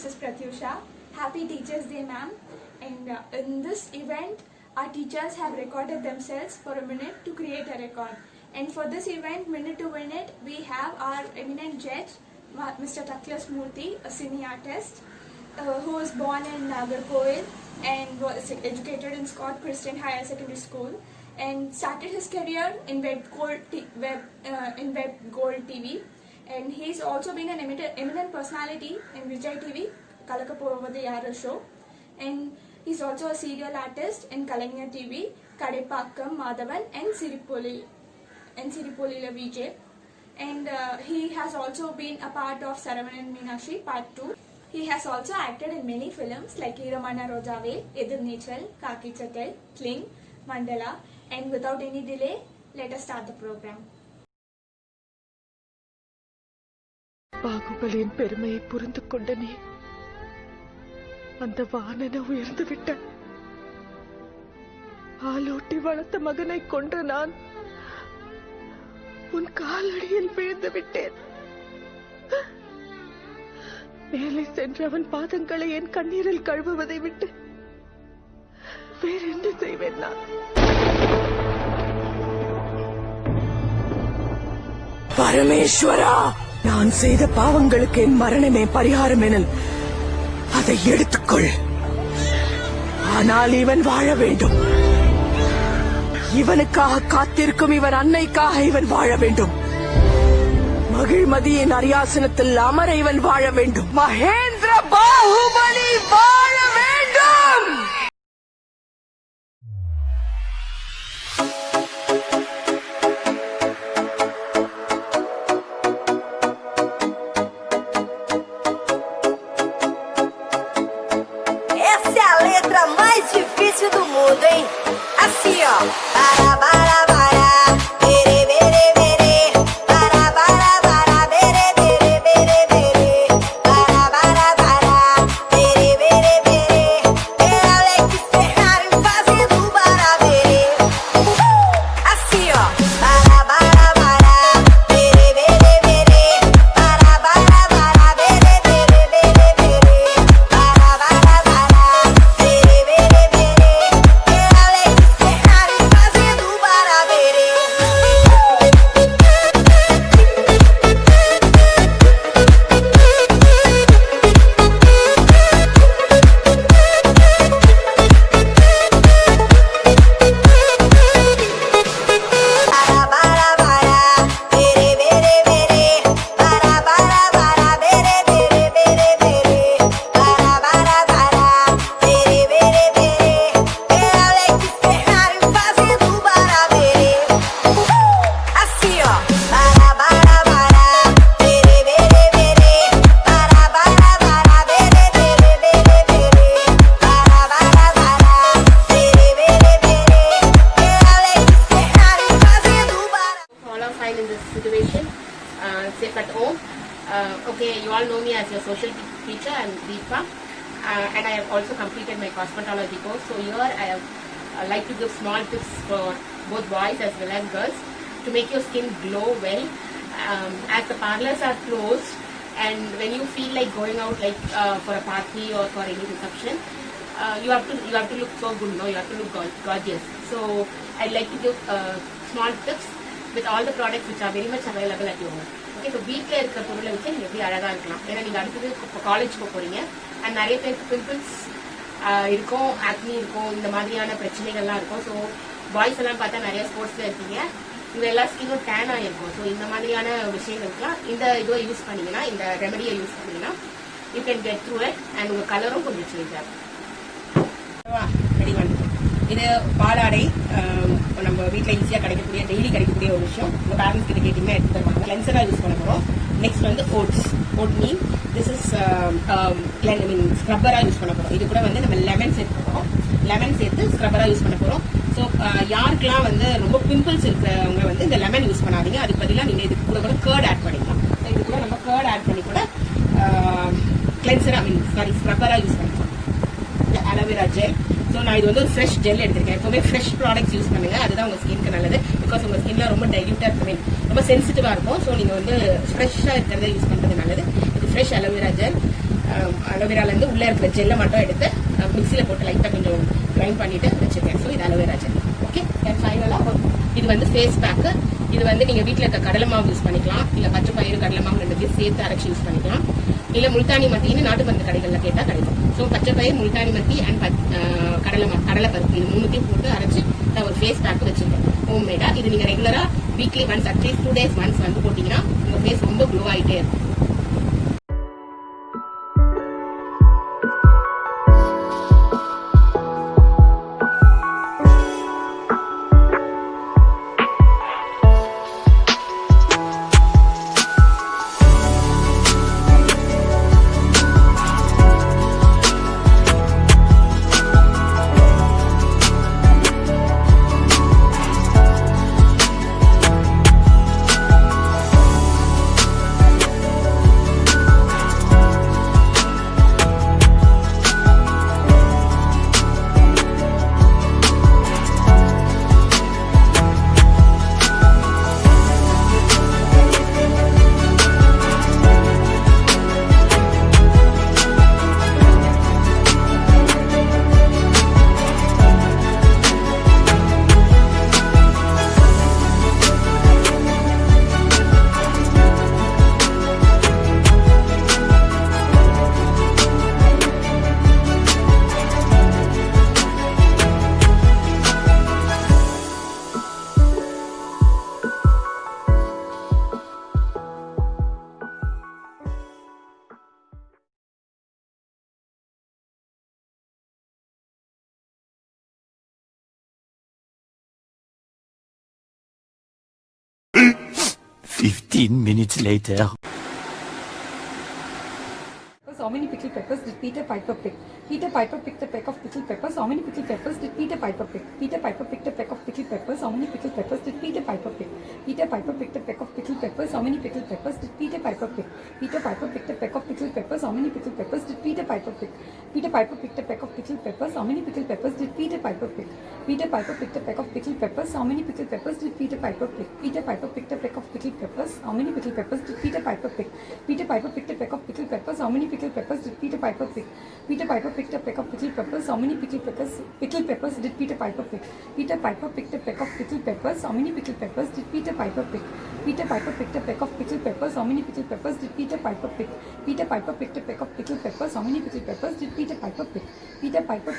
this is Pratyusha. Happy Teachers Day, ma'am. And in this event, our teachers have recorded themselves for a minute to create a record. And for this event, minute to minute, we have our eminent judge, Mr. Taklas Murthy, a cine artist, who was born in Nagarkoil and was educated in Scott Christian Higher Secondary School, and started his career in Web Gold TV. And he's also been an eminent personality in Vijay TV, Kalakapurvada Yara show. And he's also a serial artist in Kalanya TV, Kadepakkam, Madhavan, and Siripoli Vijay. And he has also been a part of Saravanan Meenakshi Part 2. He has also acted in many films like Iramana Rojave, Edir Neechal, Kaki Chattai, Kling, Mandala. And without any delay, let us start the program. பாகுபலியின் பெருமையை புரிந்து கொண்ட நீ அந்த வானன உயர்ந்து விட்ட ஆலோட்டி வளர்த்த மகனை கொன்ற நான் உன் காலடியில் விழுந்து விட்டேன். மேலே சென்று அவன் பாதங்களை என் கண்ணீரில் கழுவுவதை விட்டு வேறென்ன செய்வேன் நான்? பரமேஸ்வரா, நான் செய்த பாவங்களுக்கு என் மரணமே பரிகாரம் எனில் அதை எடுத்துக்கொள். ஆனால் இவன் வாழ வேண்டும். இவனுக்காக காத்திருக்கும் இவன் அன்னைக்காக இவன் வாழ வேண்டும். மகிழ்மதியின் அரியாசனத்தில் அமர இவன் வாழ வேண்டும். மகேந்திர பாகுபலி வாழ வேண்டும். Letra mais difícil do mundo, hein? Assim, ó. Bara, bara, bara. Bere, bere, bere. Bara, bara, bara. Bere, bere, bere, bere. Bara, bara, bara. Bere, bere, bere. Era Alex Ferrari fazendo bara, bere. Assim, ó. Bara, bara, bara. Bere, bere, bere. Bara, bara, bara. Bere, bere, bere, bere. Bara, bara, bara. Safe at home. Okay, you all know me as your social teacher. I am Deepa, and I have also completed my cosmetology course. So here I have like to give small tips for both boys as well as girls to make your skin glow well. As the parlors are closed, and when you feel like going out like for a party or for any reception, you have to look so good. No, you have to look gorgeous. So I like to give small tips with all the products which are very much available at your home. Okay, so வீட்டில் இருக்கிற பொருளை வச்சு நீங்கள் எப்படி அழகாக இருக்கலாம். ஏன்னா நீங்கள் அடுத்தது இப்போ காலேஜ் போகிறீங்க அண்ட் நிறைய பேருக்கு பிம்பிள்ஸ் இருக்கும், ஆக்னி இருக்கும், இந்த மாதிரியான பிரச்சனைகள்லாம் இருக்கும். ஸோ பாய்ஸ் எல்லாம் பார்த்தா நிறைய ஸ்போர்ட்ஸில் இருக்கீங்க, இவங்க எல்லா ஸ்கின்னும் டேன் ஆகிருக்கும். ஸோ இந்த மாதிரியான விஷயங்களுக்குலாம் இந்த இதுவை யூஸ் பண்ணிங்கன்னா, இந்த ரெமடியை யூஸ் பண்ணிங்கன்னா you can get through it and உங்கள் கலரும் கொஞ்சம் சேஞ்ச் ஆகும். ரெடி பண்ணிட்டோம். இது பாலாடை, நம்ம வீட்டில் ஈஸியாக கிடைக்கக்கூடிய டெய்லி கிடைக்கக்கூடிய ஒரு விஷயம். உங்கள் பேரண்ட்ஸ் கிட்ட கேட்டிங்கன்னா எடுத்து தருவாங்க. கிளென்சராக யூஸ் பண்ண போகிறோம். நெக்ஸ்ட் வந்து ஓட் மீன், திஸ் இஸ் ஸ்க்ரப்பராக யூஸ் பண்ண போகிறோம். இது கூட வந்து நம்ம லெமன் சேர்த்து போகிறோம். லெமன் சேர்த்து ஸ்க்ரப்பராக யூஸ் பண்ண போகிறோம். ஸோ யாருக்கெல்லாம் வந்து ரொம்ப பிம்பிள்ஸ் இருக்கிறவங்க வந்து இந்த லெமன் யூஸ் பண்ணாதீங்க. அதுக்கு பதிலாக நீங்கள் இது கூட கேர்ட் ஆட் பண்ணிக்கலாம். இது கூட நம்ம கேர்ட் ஆட் பண்ணி கூட கிளென்சராக ஸ்க்ரப்பராக யூஸ் பண்ணிக்கலாம். Aloe vera gel. ஸோ நான் இது வந்து ஒரு ஃப்ரெஷ் ஜெல் எடுத்திருக்கேன். எப்பவுமே ஃப்ரெஷ் ப்ராடக்ட்ஸ் யூஸ் பண்ணுங்க, அதுதான் உங்கள் ஸ்கின்க்கு நல்லது. பிகாஸ் உங்கள் ஸ்கின்ல ரொம்ப டைல்யூட்டாக இருக்கும், ரொம்ப சென்சிட்டிவாக இருக்கும். ஸோ நீங்கள் வந்து ஃப்ரெஷ்ஷாக இருக்கிறத யூஸ் பண்ணுறது நல்லது. இது ஃப்ரெஷ் அலோவேரா ஜெல். அலோவேராலேருந்து உள்ளே இருக்கிற ஜெல்லை மட்டும் எடுத்து மிக்சியில் போட்டு லைட்டாக கொஞ்சம் கிரைண்ட் பண்ணிவிட்டு வச்சுருக்கேன். ஸோ இது அலோவேரா ஜெல். ஓகே, ஃபைனலாக இது வந்து ஃபேஸ் பேக்கு. இது வந்து நீங்கள் வீட்டில் இருக்க கடலை மாவு யூஸ் பண்ணிக்கலாம், இல்லை பச்சை பயிறு கடலை மாவு ரெண்டுத்தையும் சேர்த்து அரைச்சி யூஸ் பண்ணிக்கலாம், இல்லை முல்தானி மத்தின்னு நாட்டு மருந்து கடைகளில் கேட்டால் கிடைக்கும். ஸோ பச்சை பயிர், முல்தானி மத்தி அண்ட் கடலை பருப்பு இது மூணுத்தையும் போட்டு அரைச்சி நான் ஒரு ஃபேஸ் பேக் வச்சுருக்கேன் ஹோம்மேடாக. இது நீங்கள் ரெகுலராக weekly once at least 2 days once வந்து போட்டிங்கன்னா உங்கள் ஃபேஸ் ரொம்ப க்ளோ ஆகிட்டே இருக்கும். Minutes later. How many pickled peppers did Peter Piper pick? Peter Piper picked a peck of pickled peppers. How many pickled peppers did Peter Piper pick? Peter Piper picked a peck of pickled peppers. How many pickled peppers did Peter Piper pick? Peter Piper picked a peck of pickled peppers. How many pickled peppers did Peter Piper pick? Peter Piper picked a peck of pickled peppers. How many pickled peppers did Peter Piper pick? Peter Piper picked a peck of pickled peppers. How many pickled peppers did Peter Piper pick? Peter Piper picked a peck of pickled peppers. How many pickled peppers did Peter Piper pick? Peter Piper picked a peck of pickled peppers. How many pickled peppers did Peter Piper pick? Peter Piper picked a peck of pickled peppers. How many pickled peppers did Peter Piper pick? Peter Piper picked a peck of pickled peppers. How many pickled peppers did Peter Piper pick? Peter Piper picked a peck of pickled peppers. How many pickled peppers did Peter Piper pick? Peter Piper picked a peck of pickled peppers. How many pickled peppers did Peter Piper pick? Peter Piper picked a peck of pickled peppers. How many pickled peppers did Peter Piper pick? Peter Piper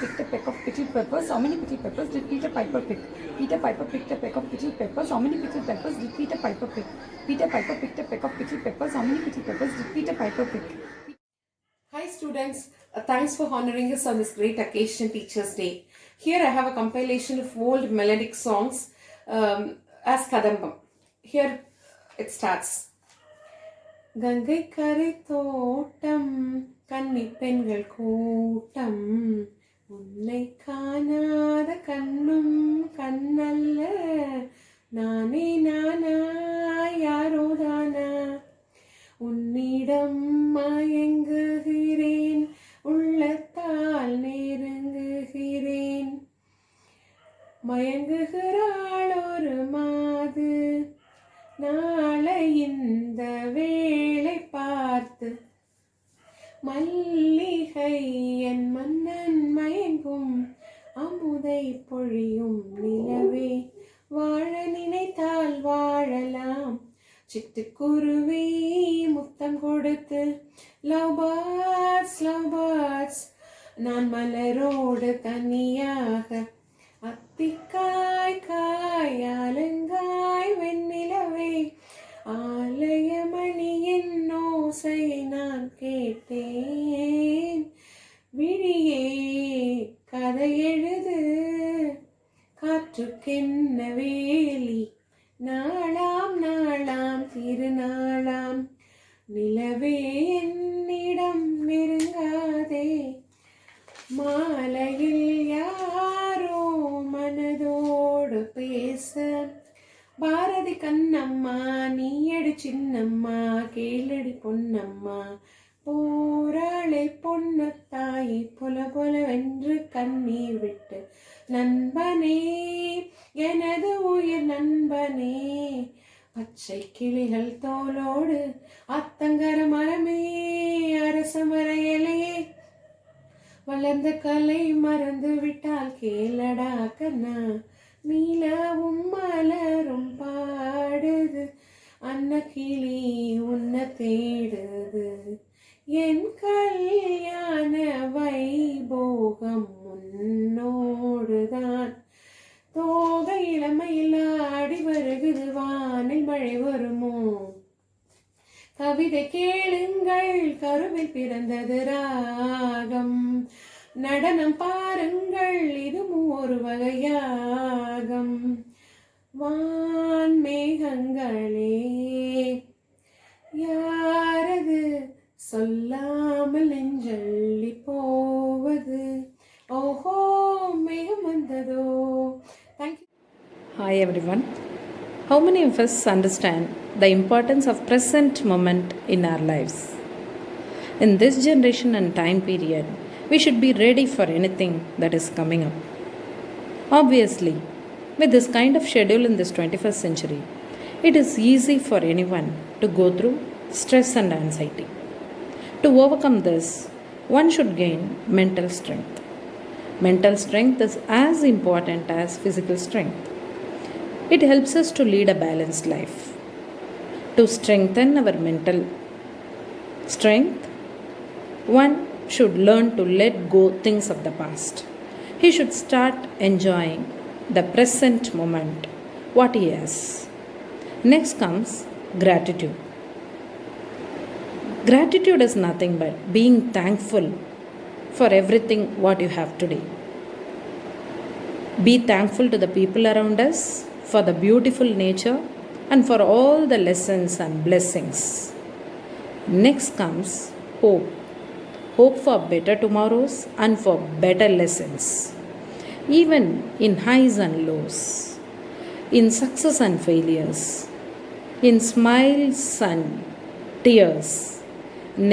picked a peck of pickled peppers. How many pickled peppers did Peter Piper pick? Peter Piper picked a peck of pickled peppers. How many pickled peppers did Peter Piper pick? Peter Piper picked a peck of pickled peppers. How many pickled peppers did Peter Piper pick? Hi students, thanks for honoring us on this great occasion, Teachers' Day. Here I have a compilation of old melodic songs as Kadambam. Here it starts. Gangai kare thotam kanni pengal kootam unnai kaanada kannum kannalla naane naana yaro daana உன்னிடம் மயங்குகிறேன் உள்ளத்தால் நெருங்குகிறேன் மயங்குகிறாள் ஒரு மாது நாளை இந்த வேளை பார்த்து மல்லிகை என் மன்னன் மயங்கும் அமுதை பொழியும் நிலவே வாழ நினைத்தால் வாழலாம் சிட்டுக்குருவி முத்தம் கொடுத்து லவ் பேர்ட்ஸ் நான் மலரோடு தனியாக அத்திக்காய் காய் அலங்காய் வெண்ணிலவே ஆலயமணியின் ஓசையை நான் கேட்டேன் விழியே கதை எழுது காற்றுக்கென்ன வேலி நாளாம் நாளாம் திருநாளாம் நிலவே என்னிடம் நெருங்காதே மாலையில் யாரோ மனதோடு பேச பாரதி கண்ணம்மா நீயடி சின்னம்மா கேளடி பொன்னம்மா போராளை பொன்னத்தாய் பொல பொலவென்று கண்ணீர் விட்டு நண்பனே எனது உயிர் நண்பனே பச்சை கிளிகள் தோளோடு அத்தங்கர மரமே அரச மர வளர்ந்த கலை மறந்து விட்டால் கேளடா கண்ணா, நீலவும் மலரும் பாடுது, அன்னக்கிளி உன்னை தேடுது, என் கல்யாண வைபோகம் முன்னோடுதான், தோகை இளமையில் ஆடி வருகுது, வானில் மழை வருமோ, கவிதை கேளுங்கள் கருவில் பிறந்தது ராகம், நடனம் பாருங்கள் இதுவும் ஒரு வகையாகம், வான்மேகங்களே யாரது சொல்லாமல் நெஞ்சள்ளி போவது, ஓஹோ மேகம் வந்ததோ. Thank you. Hi everyone. How many of us understand the importance of present moment in our lives? In this generation and time period, we should be ready for anything that is coming up. Obviously, with this kind of schedule in this 21st century, it is easy for anyone to go through stress and anxiety. To overcome this, one should gain mental strength. Mental strength is as important as physical strength. It helps us to lead a balanced life. To strengthen our mental strength, one should learn to let go things of the past. He should start enjoying the present moment, what he has. Next comes gratitude. Gratitude is nothing but being thankful for everything what you have today. Be thankful to the people around us, for the beautiful nature, and for all the lessons and blessings. Next comes hope. Hope for better tomorrows and for better lessons. Even in highs and lows, in success and failures, in smiles and tears,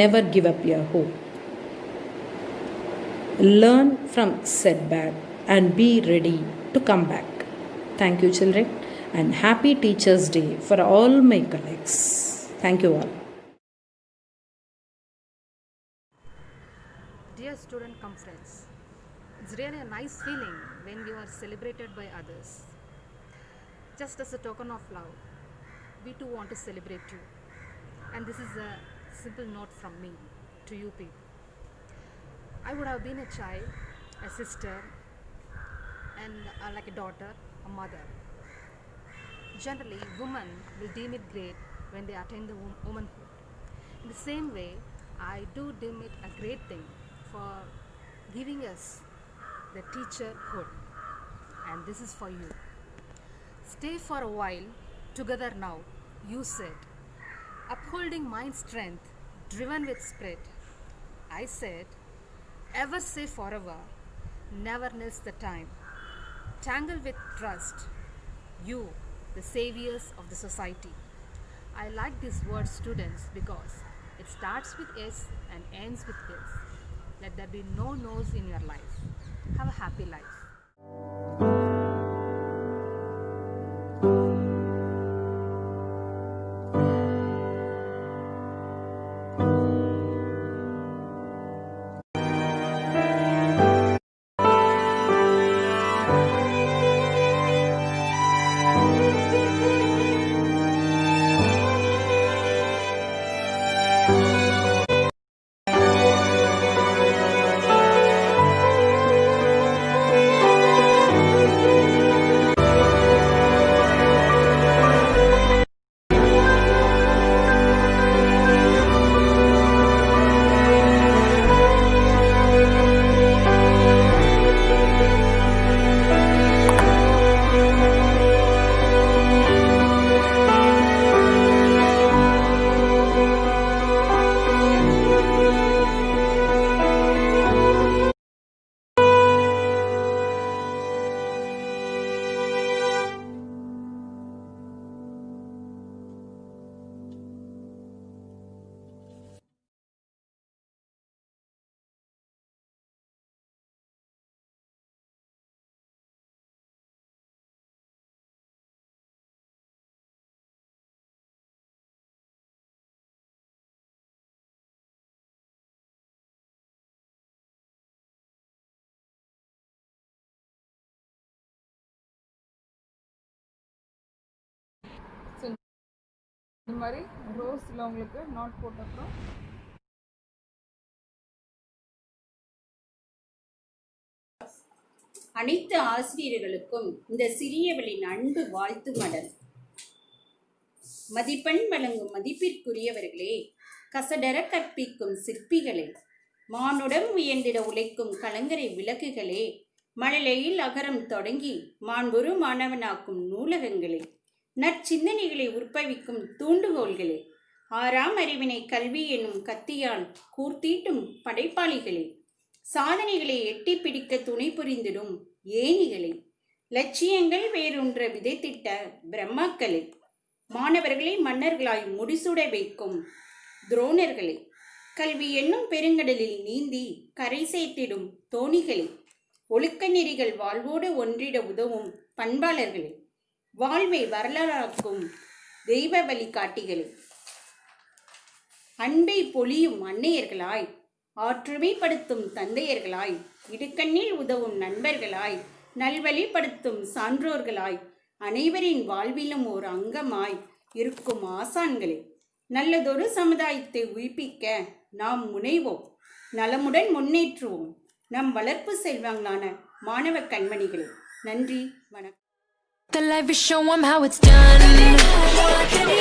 never give up your hope. Learn from setback and be ready to come back. Thank you, children, and happy Teachers' Day for all my colleagues. Thank you all. Dear student come friends, it's really a nice feeling when you are celebrated by others. Just as a token of love, we too want to celebrate you. And this is a simple note from me to you people. I would have been a child, a sister, and like a daughter, a mother. Generally, women will deem it great when they attain the womanhood. In the same way, I do deem it a great thing for giving us the teacherhood. And this is for you. Stay for a while, together now, you said. Upholding mind strength, driven with spirit. I said, ever say forever, never miss the time. Tangle with trust, you, the saviors of the society. I like these words, students, because it starts with S and ends with S. Let there be no no's in your life. Have a happy life. இந்த மாதிரி ரோஸில் உங்களுக்கு not போட்டப்புறம் அனைத்து ஆசிரியர்களுக்கும் இந்த சிறியவளின் அன்பு வாழ்த்து மடல். மதிப்பெண் வழங்கும் மதிப்பிற்குரியவர்களே, கசடர கற்பிக்கும் சிற்பிகளே, மானுடம் உயர்ந்திட உழைக்கும் கலங்கரை விளக்குகளே, மழலையில் அகரம் தொடங்கி மாண்புறு மாணவனாக்கும் நூலகங்களே, நற்சிந்தனைகளை உற்பவிக்கும் தூண்டுகோள்களே, ஆறாம் அறிவினை கல்வி என்னும் கத்தியால் கூர்த்தீட்டும் படைப்பாளிகளே, சாதனைகளை எட்டி பிடிக்க துணை புரிந்திடும் ஏணிகளே, லட்சியங்கள் வேறொன்ற விதைத்திட்ட பிரம்மாக்களே, மாணவர்களை மன்னர்களாய் முடிசூட வைக்கும் துரோணர்களே, கல்வி என்னும் பெருங்கடலில் நீந்தி கரை சேர்த்திடும் தோணிகளே, ஒழுக்க நெறிகள் வாழ்வோடு ஒன்றிட உதவும் பண்பாளர்களே, வாழ்வை வரலாறாக்கும் தெய்வ வழிகாட்டிகளே, அன்பை பொழியும் அன்னையர்களாய், ஆற்றுமைப்படுத்தும் தந்தையர்களாய், இடுக்கண்ணில் உதவும் நண்பர்களாய், நல்வழிப்படுத்தும் சான்றோர்களாய், அனைவரின் வாழ்விலும் ஓர் அங்கமாய் இருக்கும் ஆசான்களே, நல்லதொரு சமுதாயத்தை உயிர்ப்பிக்க நாம் முனைவோம், நலமுடன் முன்னேற்றுவோம் நம் வளர்ப்பு செல்வங்களான மாணவ கண்மணிகளே. நன்றி, வணக்கம். The life is show 'em how it's done.